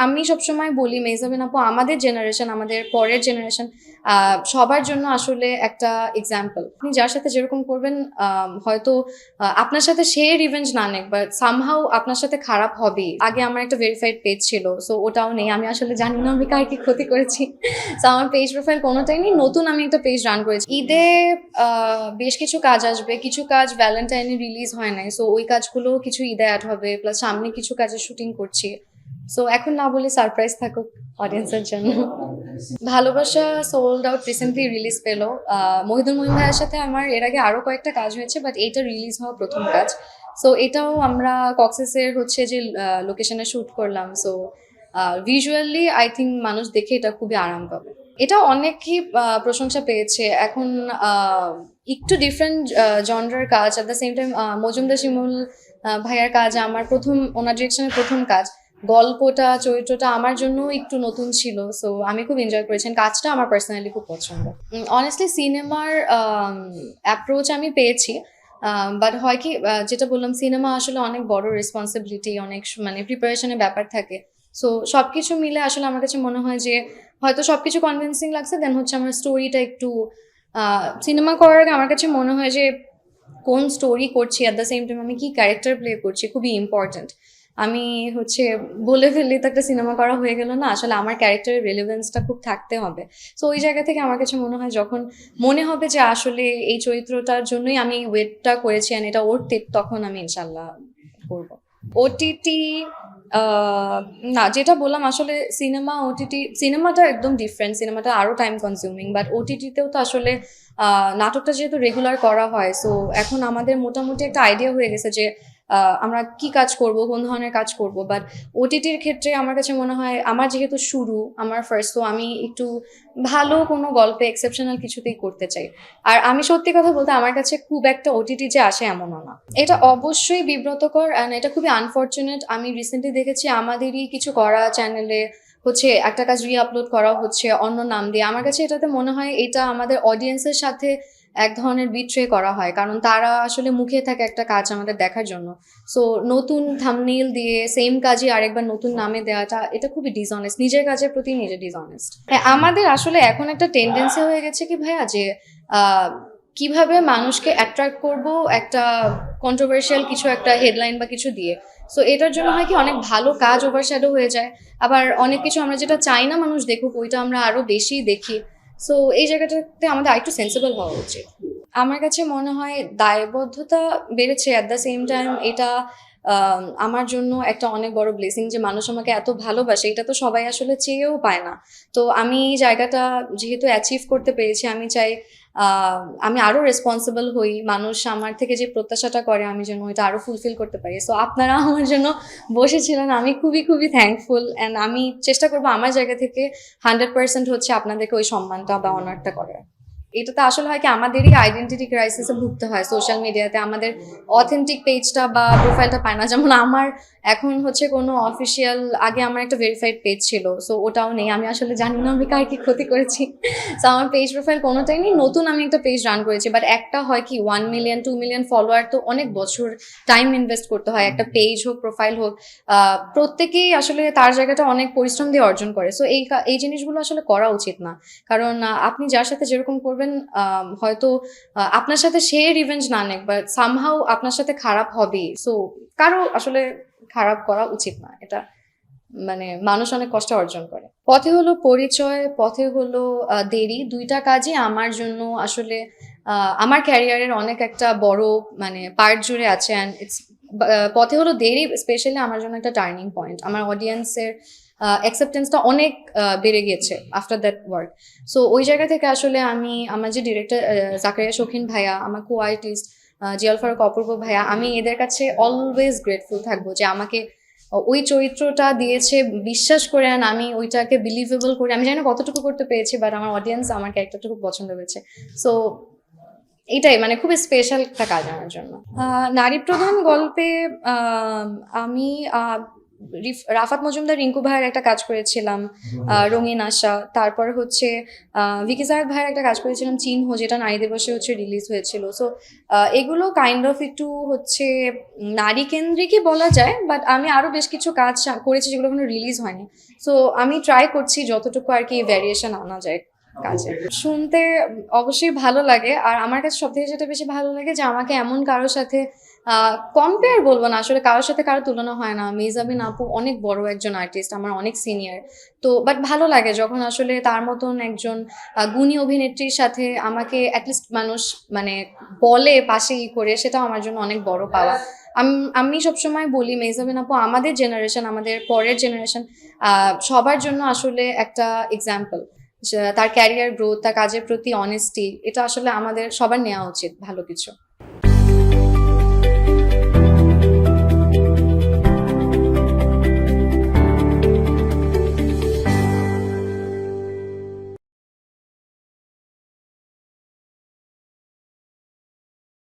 আমি সবসময় বলি মেহজাবিন আপু আমাদের জেনারেশন, আমাদের পরের জেনারেশন সবার জন্য আসলে একটা এক্সাম্পল। আপনি যার সাথে যেরকম করবেন হয়তো আপনার সাথে সে রিভেঞ্জ না নেক, বাট সামহাউ আপনার সাথে খারাপ হবেই। আগে আমার একটা ভেরিফাইড পেজ ছিল, সো ওটাও নেই। আমি আসলে জানি না আমি কার কি ক্ষতি করেছি। সো আমার পেজ প্রোফাইল কোনোটাই নেই। নতুন আমি একটা পেজ রান করেছি। ঈদে বেশ কিছু কাজ আসবে, কিছু কাজ ভ্যালেন্টাইনে রিলিজ হয় নাই, সো ওই কাজগুলো কিছু ঈদে অ্যাড হবে, প্লাস সামনে কিছু কাজের শুটিং করছি। সো এখন না বলে সারপ্রাইজ থাকুক অডিয়েন্সের জন্য। ভালোবাসা সোল্ড আউট রিসেন্টলি রিলিজ পেলো। মহিদুল মহিম ভাইয়ের সাথে আমার এর আগে আরো কয়েকটা কাজ হয়েছে, বাট এইটা রিলিজ হওয়া প্রথম কাজ। সো এটাও আমরা কক্সেসের হচ্ছে যে লোকেশনে শুট করলাম। সো ভিজুয়ালি আই থিঙ্ক মানুষ দেখে এটা খুবই আরাম পাবে। এটা অনেকই প্রশংসা পেয়েছে। এখন একটু ডিফারেন্ট জনরার কাজ, at the same time Majumdar Shimul ভাইয়ার কাজ আমার প্রথম, ওনার ডিরেকশনের প্রথম কাজ। গল্পটা, চরিত্রটা আমার জন্য একটু নতুন ছিল, সো আমি খুব এনজয় করেছি। কাজটা আমার পার্সোনালি খুব পছন্দ। অনেস্টলি সিনেমার অ্যাপ্রোচ আমি পেয়েছি, বাট হয় কি, যেটা বললাম, সিনেমা আসলে অনেক বড় রেসপন্সিবিলিটি, অনেক মানে প্রিপারেশনের ব্যাপার থাকে। সো সবকিছু মিলে আসলে আমার কাছে মনে হয় যে হয়তো সবকিছু কনভিন্সিং লাগছে, দেন হচ্ছে আমার স্টোরিটা একটু সিনেমা করার আগে আমার কাছে মনে হয় যে কোন স্টোরি করছি, অ্যাট দ্য সেম টাইম আমি কি ক্যারেক্টার প্লে করছি, খুবই ইম্পর্টেন্ট। আমি হচ্ছে বলে ফেললে তো একটা সিনেমা করা হয়ে গেল না, আসলে আমার ক্যারেক্টারের রেলেভেন্সটা খুব থাকতে হবে। সো ওই জায়গা থেকে আমার কাছে মনে হয় যখন মনে হবে যে আসলে এই চরিত্রটার জন্যই আমি ওয়েটটা করেছি আর এটা ওর তখন আমি ইনশাল্লাহ করবো। ওটিটি না, যেটা বললাম আসলে সিনেমা ওটিটি, সিনেমাটা একদম ডিফারেন্ট, সিনেমাটা আরো টাইম কনজিউমিং, বাট ওটিটিতেও তো আসলে নাটকটা যেহেতু রেগুলার করা হয়, সো এখন আমাদের মোটামুটি একটা আইডিয়া হয়ে গেছে যে আমরা কি কাজ করব, কোন ধরনের কাজ করব। বাট ওটিটির ক্ষেত্রে আমার কাছে মনে হয় আমার যেহেতু শুরু, আমার ফার্স্ট, তো আমি একটু ভালো কোনো গল্পে এক্সেপশনাল কিছুতেই করতে চাই। আর আমি সত্যি কথা বলতে আমার কাছে খুব একটা ওটিটি যে আসে এমনও না। এটা অবশ্যই বিব্রতকর অ্যান্ড এটা খুবই আনফর্চুনেট। আমি রিসেন্টলি দেখেছি আমাদেরই কিছু করা চ্যানেলে হচ্ছে একটা কাজ আপলোড করা হচ্ছে অন্য নাম দিয়ে। আমার কাছে এটাতে মনে হয় এটা আমাদের অডিয়েন্সের সাথে এক ধরনের বিট্রে করা হয়, কারণ তারা আসলে মুখে থাকে একটা কাজ আমাদের দেখার জন্য। সো নতুন থাম্বনেইল দিয়ে সেম কাজই আরেকবার নতুন নামে দেওয়াটা, এটা খুবই ডিসঅনেস্ট, নিজের কাজের প্রতি নিজে ডিসঅনেস্ট। হ্যাঁ, আমাদের আসলে এখন একটা টেন্ডেন্সি হয়ে গেছে কি ভাইয়া, যে কিভাবে মানুষকে অ্যাট্রাক্ট করব একটা কন্ট্রোভার্সিয়াল কিছু একটা হেডলাইন বা কিছু দিয়ে। সো এটার জন্য হয় কি অনেক ভালো কাজ ওভারশ্যাডো হয়ে যায়, আবার অনেক কিছু আমরা যেটা চাই না মানুষ দেখুক ওইটা আমরা আরো বেশি দেখি। সো এই জায়গাটাতে আমাদের আরেকটু সেন্সিবল হওয়া উচিত। আমার কাছে মনে হয় দায়বদ্ধতা বেড়েছে, অ্যাট দ্য সেম টাইম এটা আমার জন্য একটা অনেক বড় ব্লেসিং যে মানুষ আমাকে এত ভালোবাসে, এটা তো সবাই আসলে চেয়েও পায় না। তো আমি এই জায়গাটা যেহেতু অ্যাচিভ করতে পেরেছি, আমি চাই আমি আরো রেসপন্সিবল হই, মানুষ আমার থেকে যে প্রত্যাশাটা করে আমি যেন এটা আরো ফুলফিল করতে পারি। সো আপনারা আমার জন্য বসেছিলেন, আমি খুবই খুবই থ্যাঙ্কফুল, অ্যান্ড আমি চেষ্টা করবো আমার জায়গা থেকে 100% হচ্ছে আপনাদেরকে ওই সম্মানটা বা অনারটা করার। এটাতে আসলে হয় কি আমাদেরই আইডেন্টিটি ক্রাইসিসে ভুগতে হয় সোশ্যাল মিডিয়াতে, আমাদের অথেন্টিক পেজটা বা প্রোফাইলটা পায় না। যেমন আমার এখন হচ্ছে কোনো অফিসিয়াল, আগে আমার একটা ভেরিফাইড পেজ ছিল, সো ওটাও নেই। আমি আসলে জানি না আমি কার কি ক্ষতি করেছি। সো আমার পেজ প্রোফাইল কোনোটাই নেই। নতুন আমি একটা পেজ রান করেছি, বাট একটা হয় কি 1 মিলিয়ন 2 মিলিয়ন ফলোয়ার তো অনেক বছর টাইম ইনভেস্ট করতে হয়, একটা পেজ হোক প্রোফাইল হোক, প্রত্যেকেই আসলে তার জায়গাটা অনেক পরিশ্রম দিয়ে অর্জন করে। সো এই জিনিসগুলো আসলে করা উচিত না, কারণ আপনি যার সাথে যেরকম করবেন হয়তো আপনার সাথে সে রিভেঞ্জ না নেক, বাট সামহাউ আপনার সাথে খারাপ হবেই। সো কারো আসলে খারাপ করা উচিত না, এটা মানে মানুষ অনেক কষ্ট অর্জন করে। পথে হলো পরিচয়, পথে হলো দেরি, দুইটা কাজই আমার জন্য আসলে আমার ক্যারিয়ারের অনেক একটা বড় মানে পার্ট জুড়ে আছে। অ্যান্ড ইটস পথে হলো দেরি স্পেশালি আমার জন্য একটা টার্নিং পয়েন্ট। আমার অডিয়েন্সের অ্যাকসেপ্টেন্সটা অনেক বেড়ে গিয়েছে আফটার দ্যাট ওয়ার্ক। সো ওই জায়গা থেকে আসলে আমি আমার যে ডিরেক্টর জাকারিয়া শৌখিন ভাইয়া, আমার কো আর্টিস্ট জিয়াল ফারুক অপূর্ব ভাইয়া, আমি এদের কাছে অলওয়েজ গ্রেটফুল থাকবো যে আমাকে ওই চরিত্রটা দিয়েছে বিশ্বাস করে, আর আমি ওইটাকে বিলিভেবল করে, আমি জানি না কতটুকু করতে পেরেছি, বাট আমার অডিয়েন্স আমার ক্যারেক্টারটা খুব পছন্দ হয়েছে। সো এটাই মানে খুবই স্পেশাল একটা কাজ আমার জন্য। নারী প্রধান গল্পে আমি রাফাত মজুমদার রিঙ্কু ভাইয়ের একটা কাজ করেছিলাম, রঙিন আশা। তারপর হচ্ছে ভিকি জায়েদ ভাইয়ের একটা কাজ করেছিলাম চিহ্ন, যেটা নারী দিবসে হচ্ছে রিলিজ হয়েছিল। সো এগুলো কাইন্ড অফ একটু হচ্ছে নারী কেন্দ্রিকই বলা যায়, বাট আমি আরো বেশ কিছু কাজ করেছি যেগুলো কোনো রিলিজ হয়নি। সো আমি ট্রাই করছি যতটুকু আর কি ভ্যারিয়েশন আনা যায় কাজে। শুনতে অবশ্যই ভালো লাগে, আর আমার কাছে সব থেকে যেটা বেশি ভালো লাগে যে আমাকে এমন কারোর সাথে কম্পেয়ার বলবো না, আসলে কারোর সাথে কারো তুলনা হয় না। মেহজাবিন আপু অনেক বড় একজন আর্টিস্ট, আমার অনেক সিনিয়র। তো বাট ভালো লাগে যখন আসলে তার মতন একজন গুণী অভিনেত্রীর সাথে আমাকে অ্যাটলিস্ট মানুষ মানে বলে পাশে করে, সেটাও আমার জন্য অনেক বড় পাওয়া। আমি সবসময় বলি মেহজাবিন আপু আমাদের জেনারেশন, আমাদের পরের জেনারেশন সবার জন্য আসলে একটা এক্সাম্পল। তার ক্যারিয়ার গ্রোথ, তার কাজের প্রতি অনেস্টি, এটা আসলে আমাদের সবার নেওয়া উচিত ভালো কিছু।